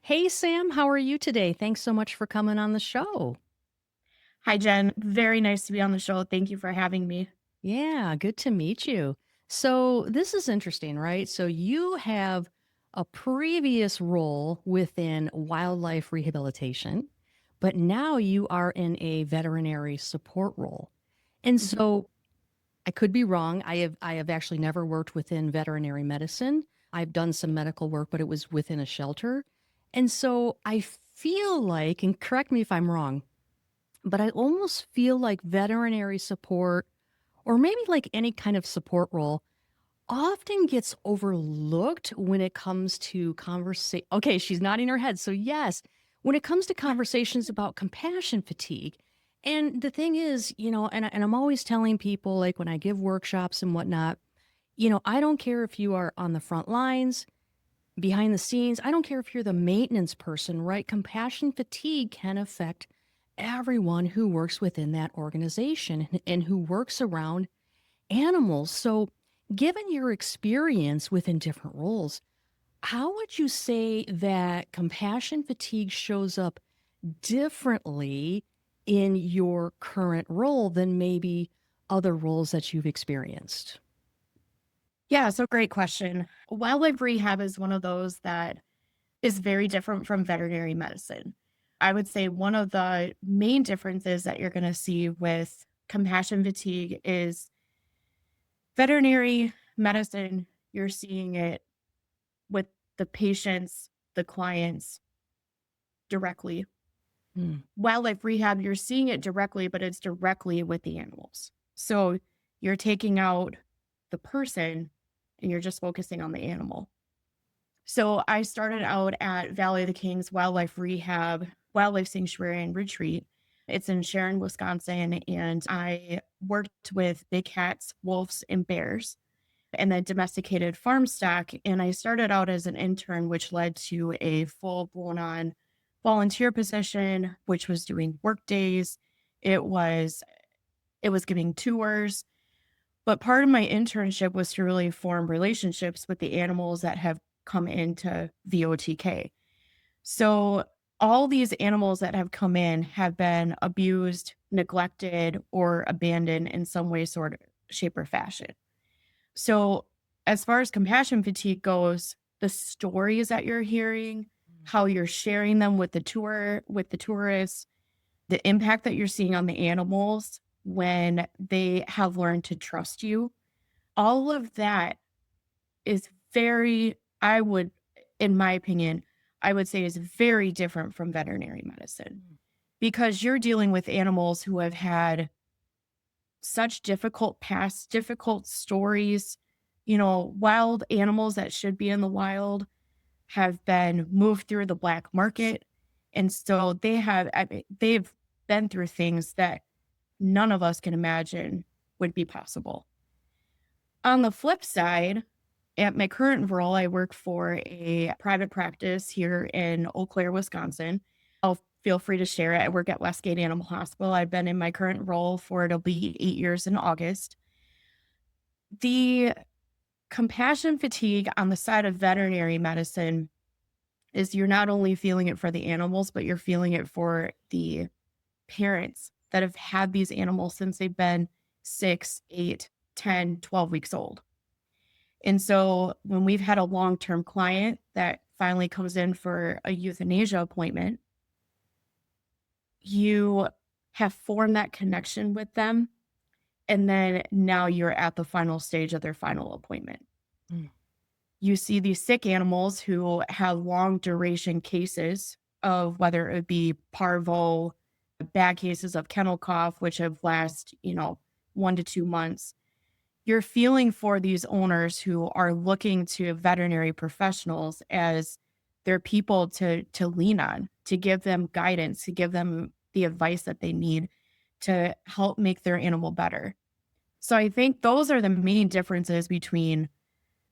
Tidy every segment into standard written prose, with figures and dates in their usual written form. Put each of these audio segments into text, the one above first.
Hey, Sam, how are you today? Thanks so much for coming on the show. Hi, Jen. Very nice to be on the show. Thank you for having me. Yeah, good to meet you. So, this is interesting, right? So, you have a previous role within wildlife rehabilitation, but now you are in a veterinary support role. And Mhm. so, I could be wrong. I have actually never worked within veterinary medicine. I've done some medical work, but it was within a shelter. And so, I feel like, and correct me if I'm wrong, but I almost feel like veterinary support, or maybe like any kind of support role, often gets overlooked when it comes to conversation. Okay, she's nodding her head. So, yes, when it comes to conversations about compassion fatigue. And the thing is, and I'm always telling people, like when I give workshops and whatnot, I don't care if you are on the front lines, behind the scenes. I don't care if you're the maintenance person, right? Compassion fatigue can affect everyone who works within that organization and who works around animals. So, given your experience within different roles, how would you say that compassion fatigue shows up differently in your current role than maybe other roles that you've experienced? Yeah, so great question. Wildlife rehab is one of those that is very different from veterinary medicine. I would say one of the main differences that you're going to see with compassion fatigue is veterinary medicine, you're seeing it with the patients, the clients directly. Hmm. Wildlife rehab, you're seeing it directly, but it's directly with the animals. So you're taking out the person and you're just focusing on the animal. So I started out at Valley of the Kings Wildlife Rehab, Wildlife Sanctuary and Retreat. It's in Sharon, Wisconsin. And I worked with big cats, wolves, and bears and then domesticated farm stock. And I started out as an intern, which led to a full blown on volunteer position, which was doing work days. It was it was giving tours. But part of my internship was to really form relationships with the animals that have come into VOTK. So all these animals that have come in have been abused, neglected, or abandoned in some way, sort of shape, or fashion. So, as far as compassion fatigue goes, the stories that you're hearing, how you're sharing them with with the tourists, the impact that you're seeing on the animals when they have learned to trust you, all of that is very, I would, in my opinion, I would say is very different from veterinary medicine because you're dealing with animals who have had such difficult past, difficult stories. Wild animals that should be in the wild have been moved through the black market. And so they've been through things that none of us can imagine would be possible. On the flip side, at my current role, I work for a private practice here in Eau Claire, Wisconsin. I'll feel free to share it. I work at Westgate Animal Hospital. I've been in my current role for it'll be 8 years in August. The compassion fatigue on the side of veterinary medicine is you're not only feeling it for the animals, but you're feeling it for the parents that have had these animals since they've been 6, 8, 10, 12 weeks old. And so when we've had a long-term client that finally comes in for a euthanasia appointment, you have formed that connection with them. And then now you're at the final stage of their final appointment. Mm. You see these sick animals who have long duration cases of whether it be parvo, bad cases of kennel cough, which have last, 1 to 2 months. You're feeling for these owners who are looking to veterinary professionals as their people to lean on, to give them guidance, to give them the advice that they need to help make their animal better. So I think those are the main differences between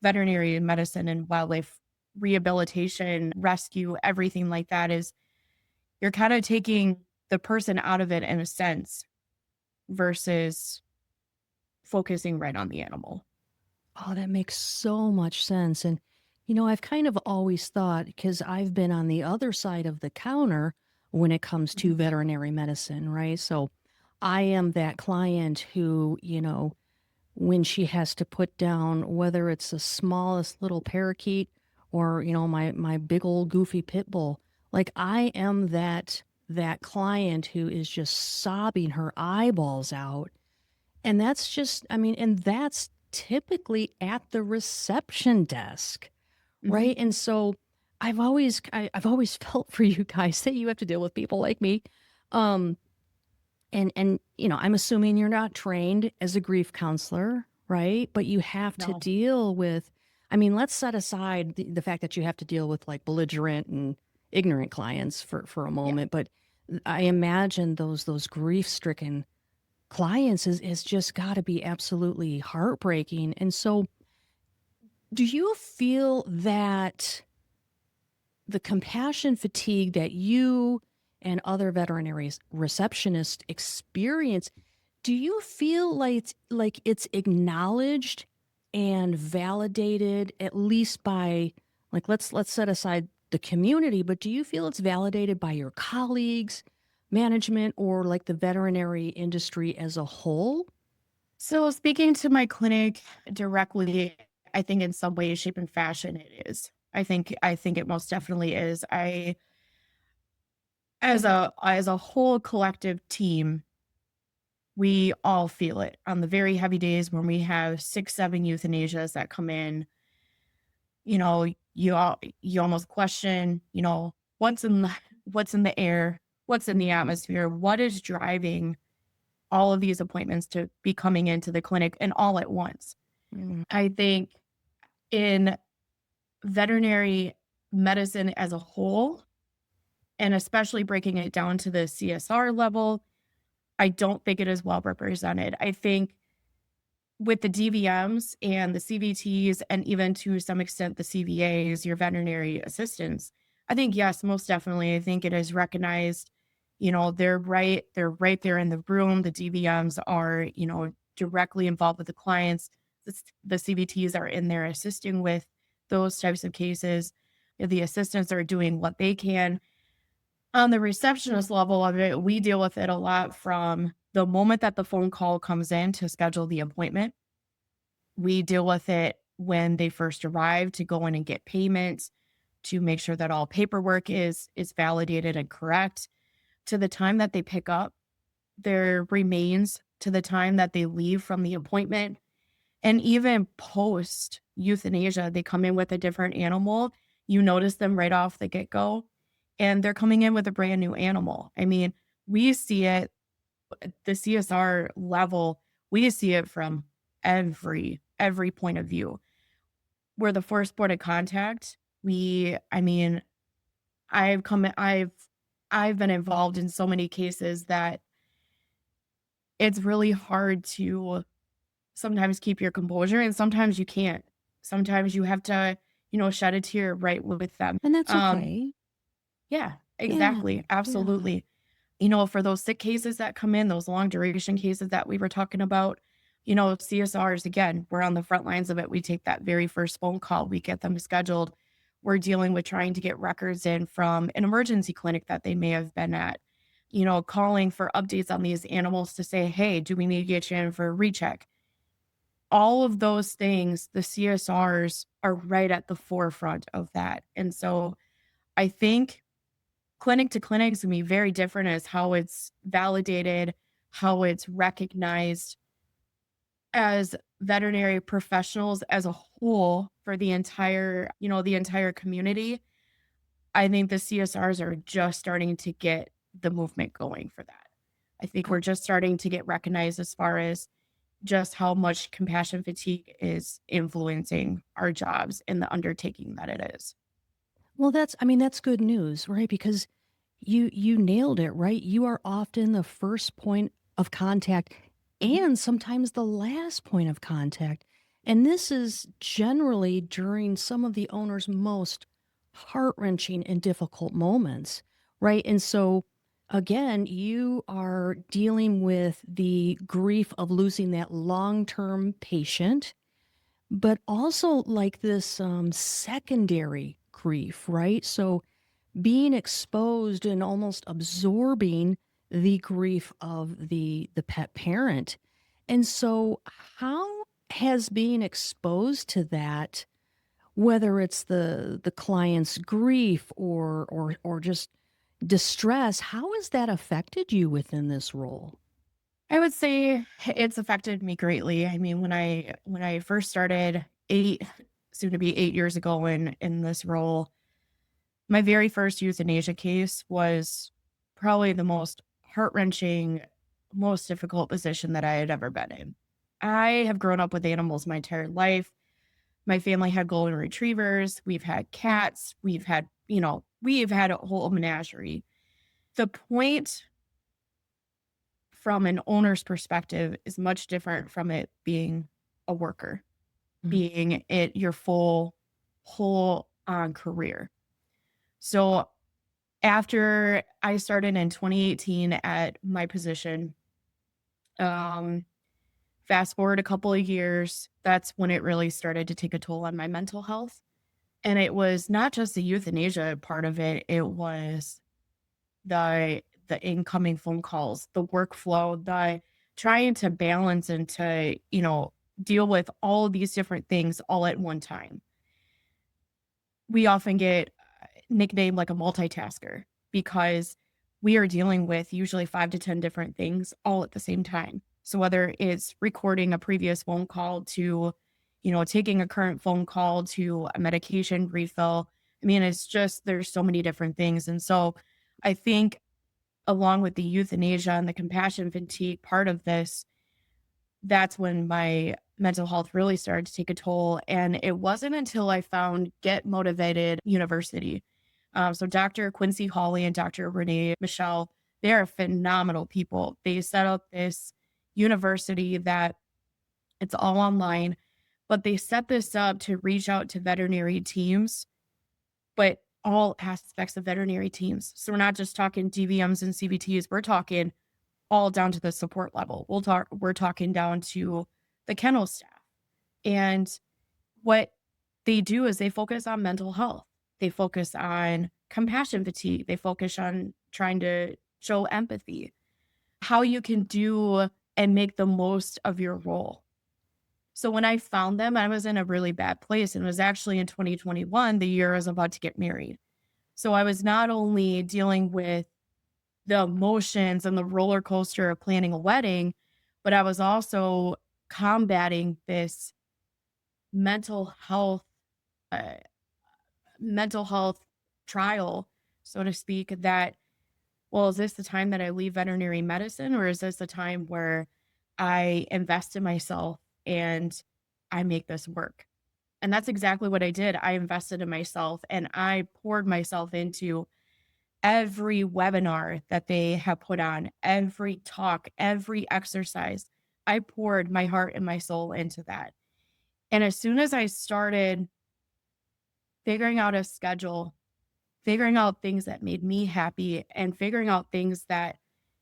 veterinary medicine and wildlife rehabilitation, rescue, everything like that is you're kind of taking the person out of it in a sense versus focusing right on the animal. Oh, that makes so much sense. And I've kind of always thought, because I've been on the other side of the counter when it comes to Mhm. veterinary medicine, right? So I am that client who, when she has to put down whether it's the smallest little parakeet or, my big old goofy pit bull, like I am that client who is just sobbing her eyeballs out. And that's just, and that's typically at the reception desk. Mhm. Right? And so I've always felt for you guys that you have to deal with people like me. Um, and I'm assuming you're not trained as a grief counselor, right? But you have to No. deal with, let's set aside the fact that you have to deal with like belligerent and ignorant clients for a Yeah. moment. But I imagine those grief stricken clients is just got to be absolutely heartbreaking. And so do you feel that the compassion fatigue that you and other veterinary receptionists experience, do you feel like it's acknowledged and validated at least by, like, let's set aside the community, but do you feel it's validated by your colleagues, management, or like the veterinary industry as a whole? So speaking to my clinic directly, I think in some way, shape, and fashion it is. I think it most definitely is. I as a whole collective team, we all feel it on the very heavy days when we have 6, 7 euthanasias that come in. You know, you almost question, what's in the what's in the air, what's in the atmosphere, what is driving all of these appointments to be coming into the clinic and all at once. Mm. I think in veterinary medicine as a whole, and especially breaking it down to the CSR level, I don't think it is well represented. I think with the DVMs and the CVTs, and even to some extent the CVAs, your veterinary assistants, I think yes, most definitely. I think it is recognized. They're right there in the room. The DVMs are, directly involved with the clients. The CVTs are in there assisting with those types of cases. The assistants are doing what they can. On the receptionist level of it, we deal with it a lot from the moment that the phone call comes in to schedule the appointment. We deal with it when they first arrive to go in and get payment, to make sure that all paperwork is validated and correct. To the time that they pick up their remains, to the time that they leave from the appointment, and even post euthanasia, they come in with a different animal. You notice them right off the get-go, and they're coming in with a brand new animal. I mean, we see it at the CSR level, we see it from every point of view. We're the first point of contact. I mean, I've come I've been involved in so many cases that it's really hard to sometimes keep your composure, and sometimes you can't. Sometimes you have to, shed a tear right with them. And that's Um, okay. yeah, Yeah. exactly. Yeah. Absolutely. For those sick cases that come in, those long duration cases that we were talking about, CSRs, again, we're on the front lines of it. We take that very first phone call, we get them scheduled. We're dealing with trying to get records in from an emergency clinic that they may have been at, calling for updates on these animals to say, hey, do we need to get you in for a recheck? All of those things, the CSRs are right at the forefront of that. And so I think clinic to clinic is gonna be very different as how it's validated, how it's recognized as veterinary professionals as a whole for the entire community. I think the CSRs are just starting to get the movement going for that. I think we're just starting to get recognized as far as just how much compassion fatigue is influencing our jobs and the undertaking that it is. Well, that's good news, right? Because you nailed it, right? You are often the first point of contact Mhm. and sometimes the last point of contact. And this is generally during some of the owner's most heart-wrenching and difficult moments, right? And so again, you are dealing with the grief of losing that long-term patient, but also like this secondary grief, right? So being exposed and almost absorbing the grief of the pet parent. And so how has being exposed to that, whether it's the client's grief or just distress, how has that affected you within this role? I would say it's affected me greatly. I mean, when I first started 8 soon to be 8 years ago in this role, my very first euthanasia case was probably the most heart-wrenching, most difficult position that I had ever been in. I have grown up with animals my entire life. My family had golden retrievers, we've had cats, we've had a whole menagerie. The point from an owner's perspective is much different from it being a worker, Mm. being it your whole on career. So after I started in 2018 at my position, um, fast forward a couple of years, that's when it really started to take a toll on my mental health. And it was not just the euthanasia part of it, it was the incoming phone calls, the workflow, the trying to balance and to, deal with all of these different things all at one time. We often get nicknamed like a multitasker because we are dealing with usually 5 to 10 different things all at the same time. So whether it's recording a previous phone call to, taking a current phone call to a medication refill. I mean, it's just there's so many different things. And so I think along with the euthanasia and the compassion fatigue part of this, that's when my mental health really started to take a toll. And it wasn't until I found Get Motivated University. So Dr. Quincy Hawley and Dr. Renee Michelle, they are phenomenal people. They set up this university that it's all online, but they set this up to reach out to veterinary teams, but all aspects of veterinary teams. So we're not just talking DVMs and CVTs, we're talking all down to the support level. We're talking down to the kennel staff. And what they do is they focus on mental health. They focus on compassion fatigue. They focus on trying to show empathy, how you can do and make the most of your role. So when I found them, I was in a really bad place. And it was actually in 2021, the year I was about to get married. So I was not only dealing with the emotions and the roller coaster of planning a wedding, but I was also combating this mental health, uh, mental health trial, so to speak, that, well, is this the time that I leave veterinary medicine or is this the time where I invest in myself and I make this work? And that's exactly what I did. I invested in myself and I poured myself into every webinar that they have put on, every talk, every exercise. I poured my heart and my soul into that. And as soon as I started figuring out a schedule, figuring out things that made me happy, and figuring out things that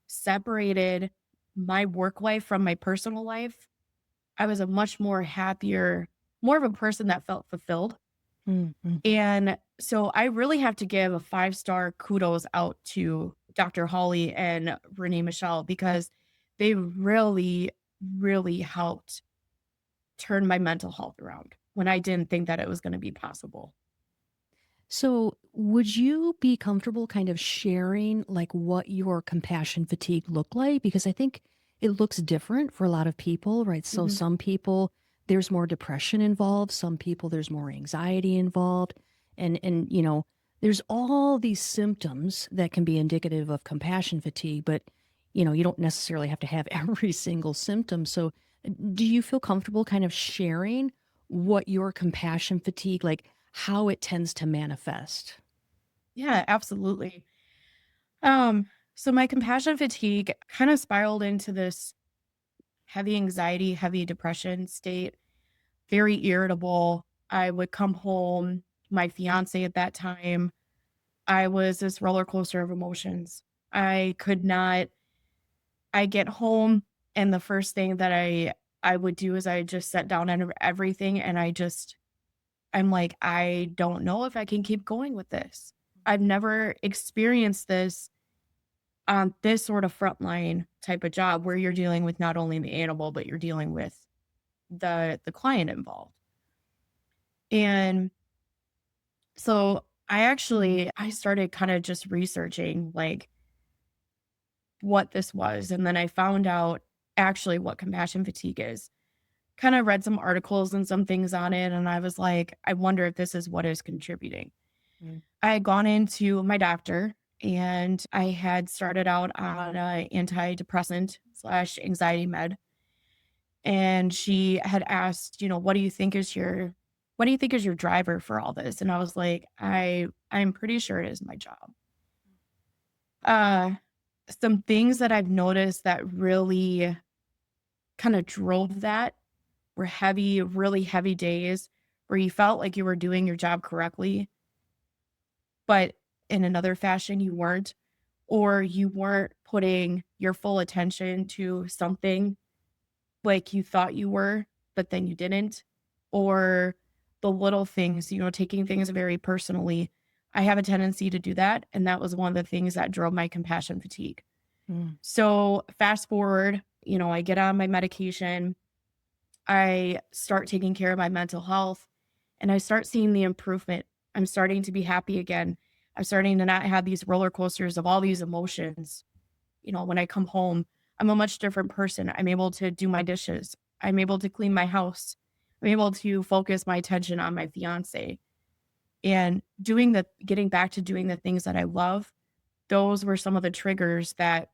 separated my work life from my personal life, I was a much more happier, more of a person that felt fulfilled. Mhm. And so I really have to give a 5-star kudos out to Dr. Hawley and Renee Michelle because they really, really helped turn my mental health around when I didn't think that it was going to be possible. So, would you be comfortable kind of sharing like what your compassion fatigue looked like? Because I think it looks different for a lot of people, right? So, Mhm. some people there's more depression involved, some people there's more anxiety involved, and there's all these symptoms that can be indicative of compassion fatigue, but you don't necessarily have to have every single symptom. So, do you feel comfortable kind of sharing what your compassion fatigue like? How it tends to manifest. Yeah, absolutely. Um, so my compassion fatigue kind of spiraled into this heavy anxiety, heavy depression state, very irritable. I would come home, my fiance at that time, I was this roller coaster of emotions. I could not I get home and the first thing that I would do is I just set down and everything and I'm like, I don't know if I can keep going with this. I've never experienced this on this sort of frontline type of job where you're dealing with not only the animal, but you're dealing with the client involved. And so I started kind of just researching like what this was. And then I found out actually what compassion fatigue is. Kind of read some articles and some things on it. And I was like, I wonder if this is what is contributing. Mm, I had gone into my doctor and I had started out on a antidepressant slash anxiety med. And she had asked, what do you think is your driver for all this? And I was like, I'm pretty sure it is my job. Uh some things that I've noticed that really kind of drove that were heavy, really heavy days where you felt like you were doing your job correctly, but in another fashion you weren't, or you weren't putting your full attention to something like you thought you were, but then you didn't, or the little things, taking things very personally. I have a tendency to do that. And that was one of the things that drove my compassion fatigue. mm, So fast forward, I get on my medication, I start taking care of my mental health, and I start seeing the improvement. I'm starting to be happy again. I'm starting to not have these roller coasters of all these emotions. When I come home, I'm a much different person. I'm able to do my dishes. I'm able to clean my house. I'm able to focus my attention on my fiance and getting back to doing the things that I love. Those were some of the triggers that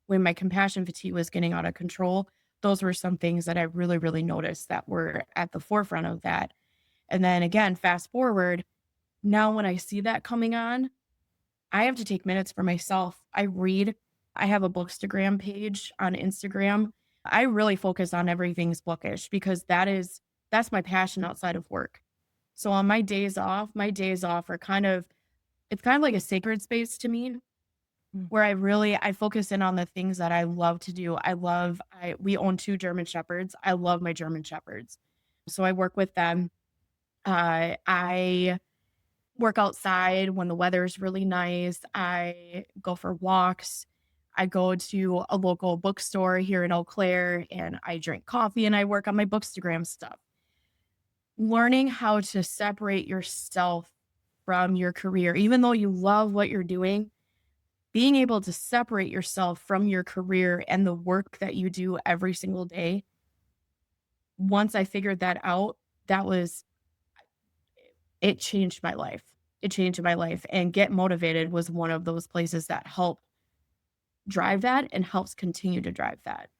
when my compassion fatigue was getting out of control, those were some things that I really, really noticed that were at the forefront of that. And then again, fast forward, now when I see that coming on, I have to take minutes for myself. I read. I have a Bookstagram page on Instagram. I really focus on everything's bookish because that's my passion outside of work. So on my days off are it's kind of like a sacred space to me mm, where I focus in on the things that I love to do. We own 2 German Shepherds. I love my German Shepherds. So I work with them. I work outside when the weather is really nice. I go for walks. I go to a local bookstore here in Eau Claire and I drink coffee and I work on my Bookstagram stuff. Learning how to separate yourself from your career, even though you love what you're doing, being able to separate yourself from your career and the work that you do every single day. Once I figured that out, that was it changed my life. It changed my life, and Get Motivated was one of those places that helped drive that and helps continue to drive that.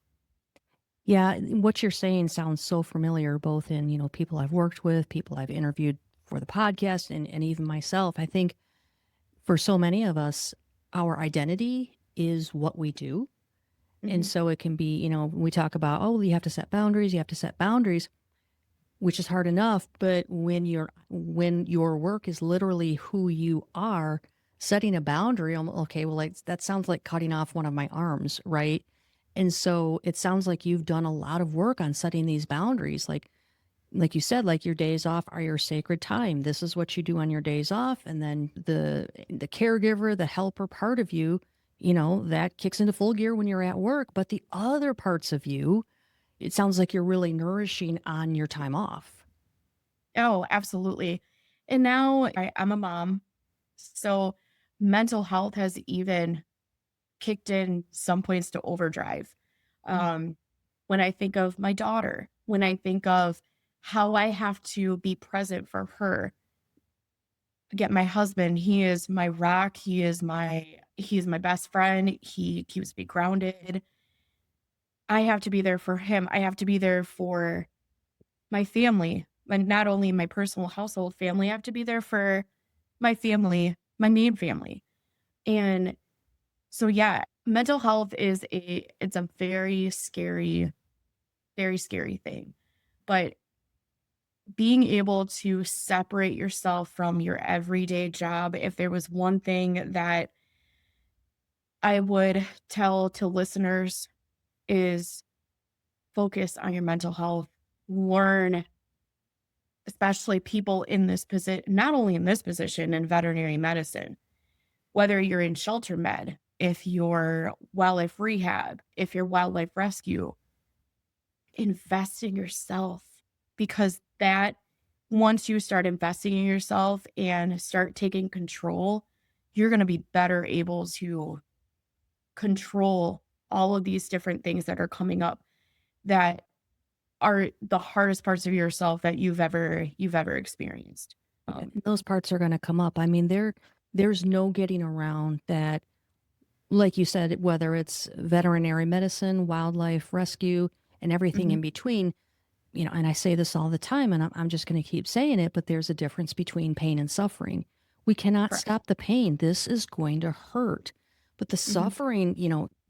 yeah, what you're saying sounds so familiar, both in, people I've worked with, people I've interviewed for the podcast, and even myself. I think for so many of us, our identity is what we do. And Mhm. so it can be, we talk about, oh, you have to set boundaries, you have to set boundaries, which is hard enough. But when your work is literally who you are, setting a boundary, okay, well, like that sounds like cutting off one of my arms, right? And so it sounds like you've done a lot of work on setting these boundaries. Like you said, like your days off are your sacred time. This is what you do on your days off. And then the caregiver, the helper part of you, that kicks into full gear when you're at work. But the other parts of you, it sounds like you're really nourishing on your time off. Oh, absolutely. And now I'm a mom, so mental health has even kicked in some points to overdrive. Mm, Um, when I think of my daughter, when I think of how I have to be present for her, get my husband, he is my rock, he's my best friend, he keeps me grounded. I have to be there for him. I have to be there for my family, and not only my personal household family, I have to be there for my family, my main family. And so yeah, mental health it's a very scary thing. But being able to separate yourself from your everyday job, if there was one thing that I would tell to listeners is focus on your mental health, learn, especially people in this position, not only in this position in veterinary medicine, whether you're in shelter med, if you're wildlife rehab, if you're wildlife rescue, invest in yourself because that once you start investing in yourself and start taking control, you're going to be better able to control all of these different things that are coming up that are the hardest parts of yourself that you've ever experienced. And Um, those parts are going to come up. I mean, there's no getting around that. Like you said, whether it's veterinary medicine, wildlife rescue, and everything mhm, in between, and I say this all the time, and I'm just going to keep saying it, but there's a difference between pain and suffering. We cannot correct. stop the pain. This is going to hurt. But the Mhm, suffering,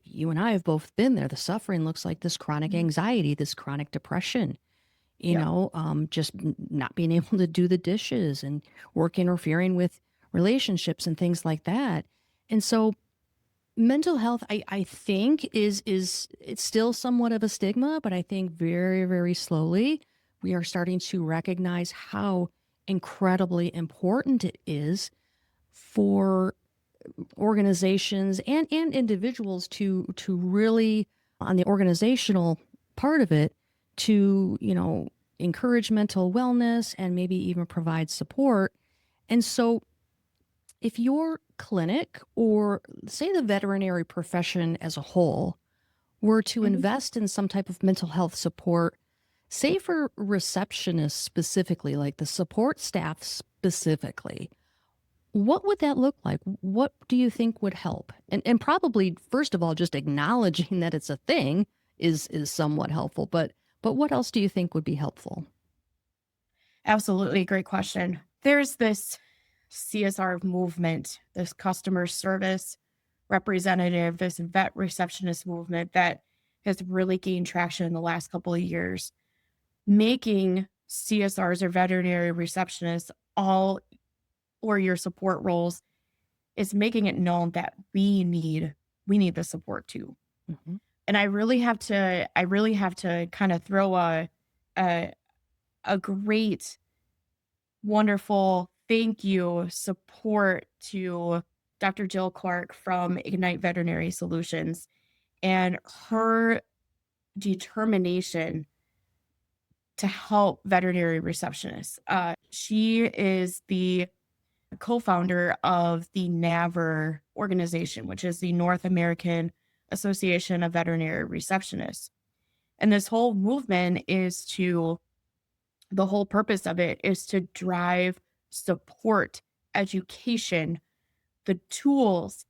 you and I have both been there. The suffering looks like this chronic mhm. anxiety, this chronic depression, Yep. just not being able to do the dishes and work interfering with relationships and things like that. And so mental health, I think is it's still somewhat of a stigma, but I think very, very slowly we are starting to recognize how incredibly important it is for organizations and individuals to really on the organizational part of it to, encourage mental wellness and maybe even provide support. And so if your clinic or say the veterinary profession as a whole were to Mhm. invest in some type of mental health support, say for receptionists specifically, like the support staff specifically, what would that look like? What do you think would help? And probably first of all, just acknowledging that it's a thing is somewhat helpful. But what else do you think would be helpful? Absolutely, great question. There's this CSR movement, this customer service representative, this vet receptionist movement that has really gained traction in the last couple of years, making CSRs or veterinary receptionists all or your support roles is making it known that we need the support too. Hmm. And I really have to kind of throw a a great wonderful thank you support to Dr. Jill Clark from Ignite Veterinary Solutions and her determination to help veterinary receptionists. She is the co-founder of the NAVR organization, which is the North American Association of Veterinary Receptionists. And this whole movement is to the whole purpose of it is to drive support, education, the tools,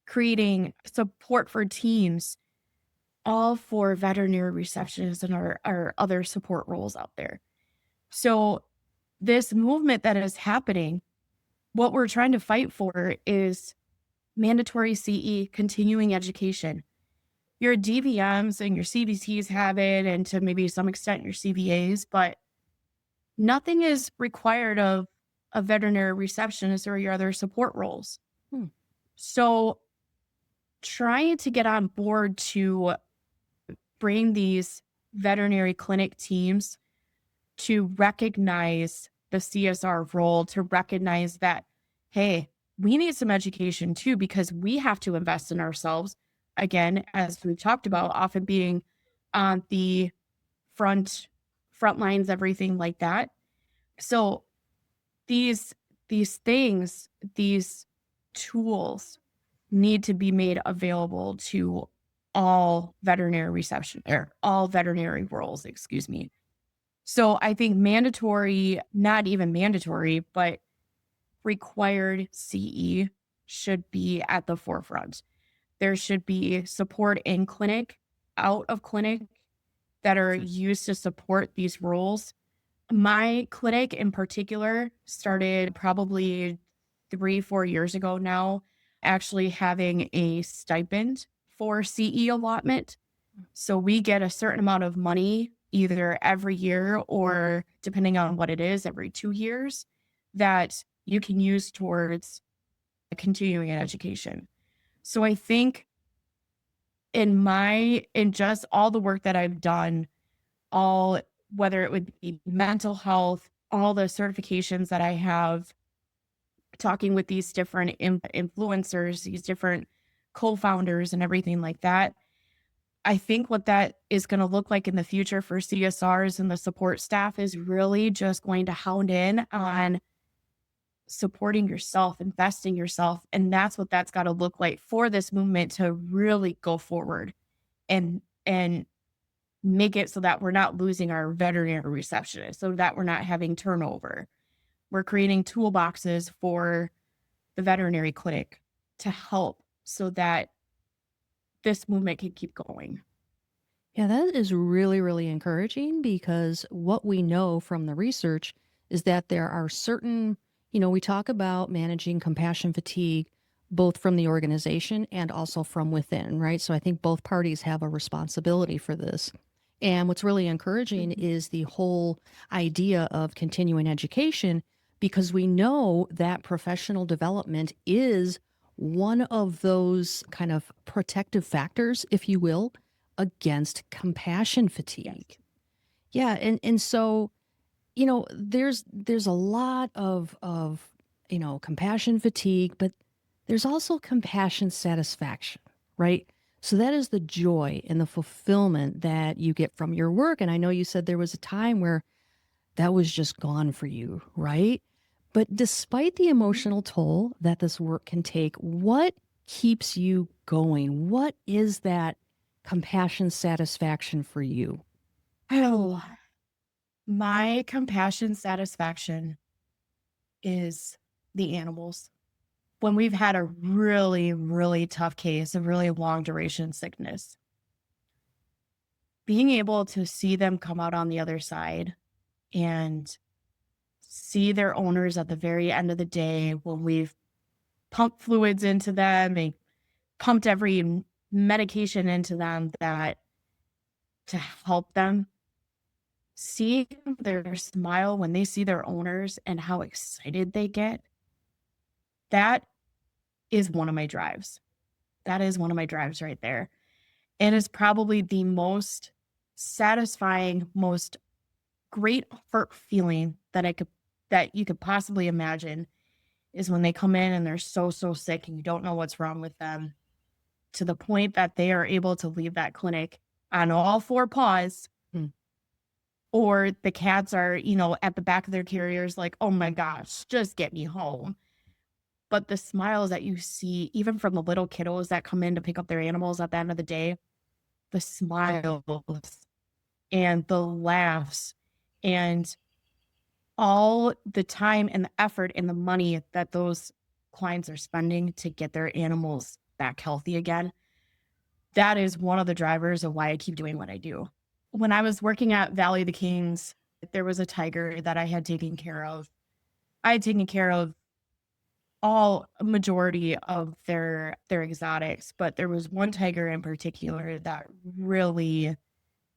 creating support for teams, all for veterinary receptionists and our other support roles out there. So, this movement that is happening, what we're trying to fight for is mandatory CE, continuing education. Your DVMs and your CVTs have it, and to maybe some extent your CVAs, but nothing is required of a veterinary receptionist or your other support roles. Hmm. So, trying to get on board to bring these veterinary clinic teams to recognize the CSR role, to recognize that, hey, we need some education too, because we have to invest in ourselves. Again, as we've talked about, often being on the front front lines, everything like that. So these these things, these tools need to be made available to all veterinary reception or all veterinary roles, excuse me. So I think mandatory, not even mandatory, but required CE should be at the forefront. There should be support in clinic, out of clinic that are used to support these roles. My clinic in particular started probably 3, 4 years ago now, actually having a stipend for CE allotment. So we get a certain amount of money either every year or depending on what it is, every 2 years that you can use towards continuing an education. So I think in just all the work that I've done, all whether it would be mental health, all the certifications that I have, talking with these different influencers, these different co-founders and everything like that. I think what that is going to look like in the future for CSRs and the support staff is really just going to hound in on supporting yourself, investing yourself. And that's what that's got to look like for this movement to really go forward and make it so that we're not losing our veterinary receptionists, so that we're not having turnover. We're creating toolboxes for the veterinary clinic to help so that this movement can keep going. Yeah, that is really, really encouraging because what we know from the research is that there are certain, we talk about managing compassion fatigue both from the organization and also from within, right? So I think both parties have a responsibility for this. And what's really encouraging Mhm. is the whole idea of continuing education because we know that professional development is one of those kind of protective factors, if you will, against compassion Yes. fatigue. Yeah, and so, there's a lot of, compassion fatigue, but there's also compassion satisfaction, right? So that is the joy and the fulfillment that you get from your work. And I know you said there was a time where that was just gone for you, right? But despite the emotional toll that this work can take, what keeps you going? What is that compassion satisfaction for you? Oh, my compassion satisfaction is the animals. When we've had a really, really tough case, a really long duration sickness, being able to see them come out on the other side and see their owners at the very end of the day when we've pumped fluids into them and pumped every medication into them that to help them, seeing their smile when they see their owners and how excited they get, that is one of my drives. That is one of my drives right there. And it's probably the most satisfying, most great heart feeling that you could possibly imagine is when they come in and they're so, so sick and you don't know what's wrong with them, to the point that they are able to leave that clinic on all four paws, Mm. or the cats are, at the back of their carriers like, "Oh my gosh, just get me home." But the smiles that you see, even from the little kiddos that come in to pick up their animals at the end of the day, the smiles and the laughs and all the time and the effort and the money that those clients are spending to get their animals back healthy again, that is one of the drivers of why I keep doing what I do. When I was working at Valley of the Kings, there was a tiger that I had taken care of. I had taken care of all majority of their exotics, but there was one tiger in particular that really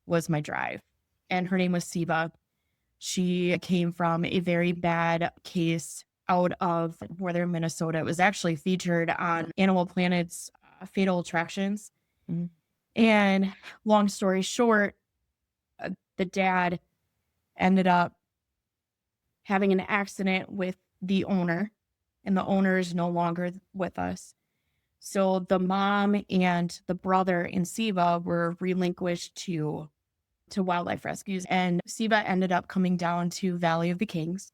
was my drive. And her name was Siba. She came from a very bad case out of northern Minnesota. It was actually featured on Animal Planet's Fatal Attractions. Mm. And long story short, the dad ended up having an accident with the owner, and the owner is no longer with us. So the mom and the brother in Siva were relinquished to wildlife rescues, and Siva ended up coming down to Valley of the Kings.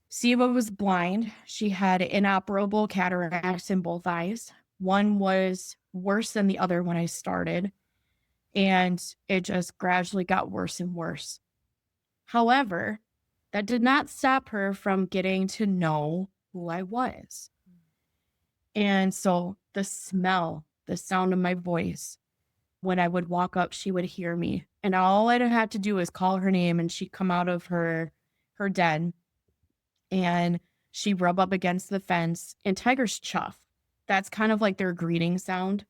Siva was blind. She had inoperable cataracts in both eyes. One was worse than the other when I started, and it just gradually got worse and worse. However, that did not stop her from getting to know who I was. And so the smell, the sound of my voice, when I would walk up, she would hear me. And all I had to do was call her name and she'd come out of her den and she'd rub up against the fence. And tigers chuff. That's kind of like their greeting sound.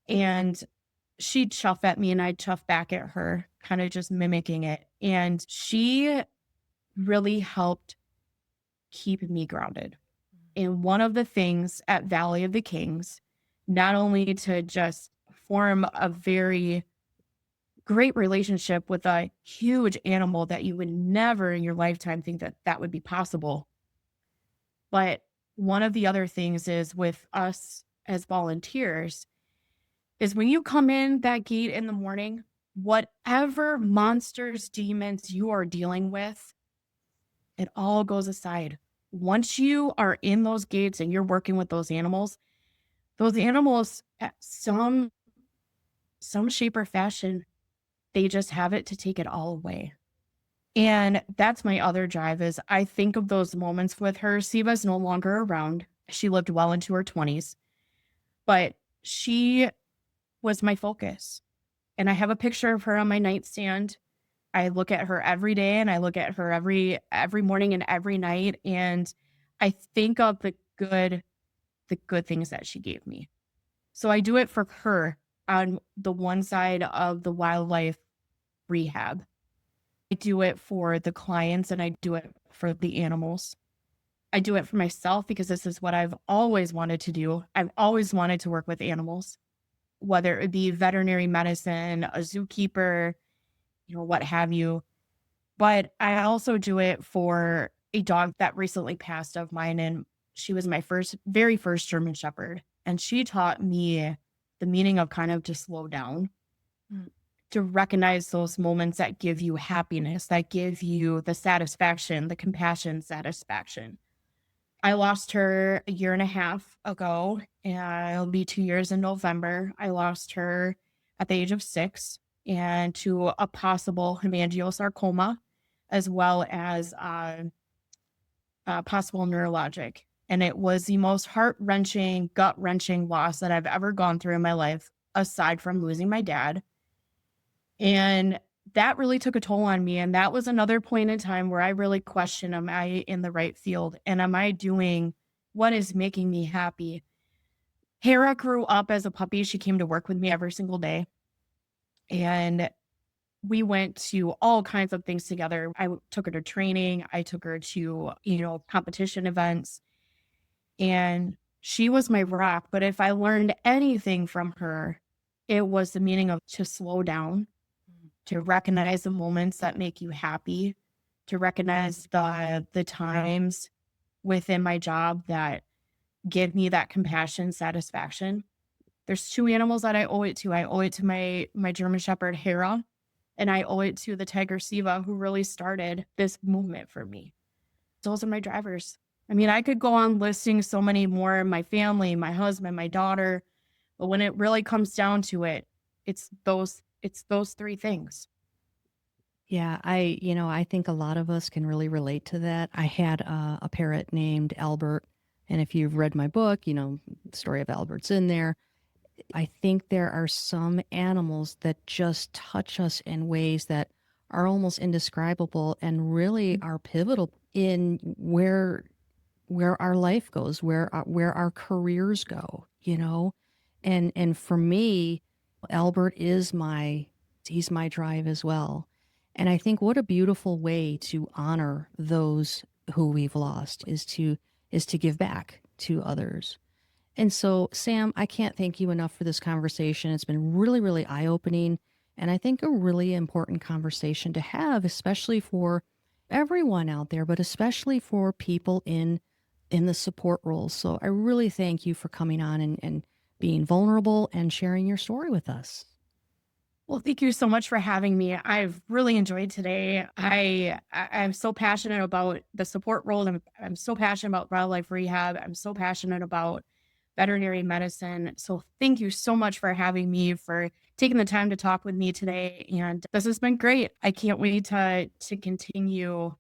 And she'd chuff at me and I'd chuff back at her, kind of just mimicking it. And she really helped keep me grounded. And one of the things at Valley of the Kings, not only to just form a very great relationship with a huge animal that you would never in your lifetime think that that would be possible. But one of the other things is with us as volunteers is when you come in that gate in the morning, whatever monsters, demons you are dealing with, it all goes aside. Once you are in those gates and you're working with those animals at some shape or fashion, they just have it to take it all away. And that's my other drive is I think of those moments with her. Siva's no longer around. She lived well into her 20s, but she was my focus. And I have a picture of her on my nightstand. I look at her every day and I look at her every morning and every night and I think of the good things that she gave me. So I do it for her on the one side of the wildlife rehab. I do it for the clients and I do it for the animals. I do it for myself because this is what I've always wanted to do. I've always wanted to work with animals, whether it be veterinary medicine, a zookeeper, what have you. But I also do it for a dog that recently passed of mine. And she was my very first German Shepherd. And she taught me the meaning of kind of to slow down, to recognize those moments that give you happiness, that give you the satisfaction, the compassion satisfaction. I lost her a year and a half ago, and it'll be 2 years in November. I lost her at the age of 6 and to a possible hemangiosarcoma, as well as possible neurologic. And it was the most heart wrenching, gut wrenching loss that I've ever gone through in my life, aside from losing my dad. And that really took a toll on me. And that was another point in time where I really questioned, am I in the right field? And am I doing what is making me happy? Hera grew up as a puppy. She came to work with me every single day. And we went to all kinds of things together. Took her to training. I took her to, competition events. And she was my rock. But if I learned anything from her, it was the meaning of to slow down, to recognize the moments that make you happy, to recognize the times within my job that give me that compassion, satisfaction. There's 2 animals that I owe it to. I owe it to my German Shepherd, Hera, and I owe it to the tiger, Siva, who really started this movement for me. Those are my drivers. I mean, I could go on listing so many more, my family, my husband, my daughter, but when it really comes down to it, it's those 3 things. Yeah, I think a lot of us can really relate to that. I had a parrot named Albert, and if you've read my book, the story of Albert's in there. I think there are some animals that just touch us in ways that are almost indescribable and really are pivotal in where our life goes, where our careers go. And for me, Albert he's my drive as well. And I think what a beautiful way to honor those who we've lost is to give back to others. And so, Sam, I can't thank you enough for this conversation. It's been really, really eye-opening, and I think a really important conversation to have, especially for everyone out there, but especially for people in the support roles. So I really thank you for coming on and being vulnerable and sharing your story with us. Well, thank you so much for having me. I've really enjoyed today. I'm so passionate about the support role. I'm so passionate about wildlife rehab. I'm so passionate about veterinary medicine. So thank you so much for having me, for taking the time to talk with me today. And this has been great. I can't wait to continue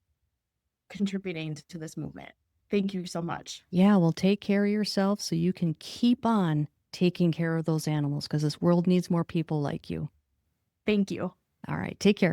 contributing to this movement. Thank you so much. Yeah, well, take care of yourself so you can keep on taking care of those animals because this world needs more people like you. Thank you. All right, take care.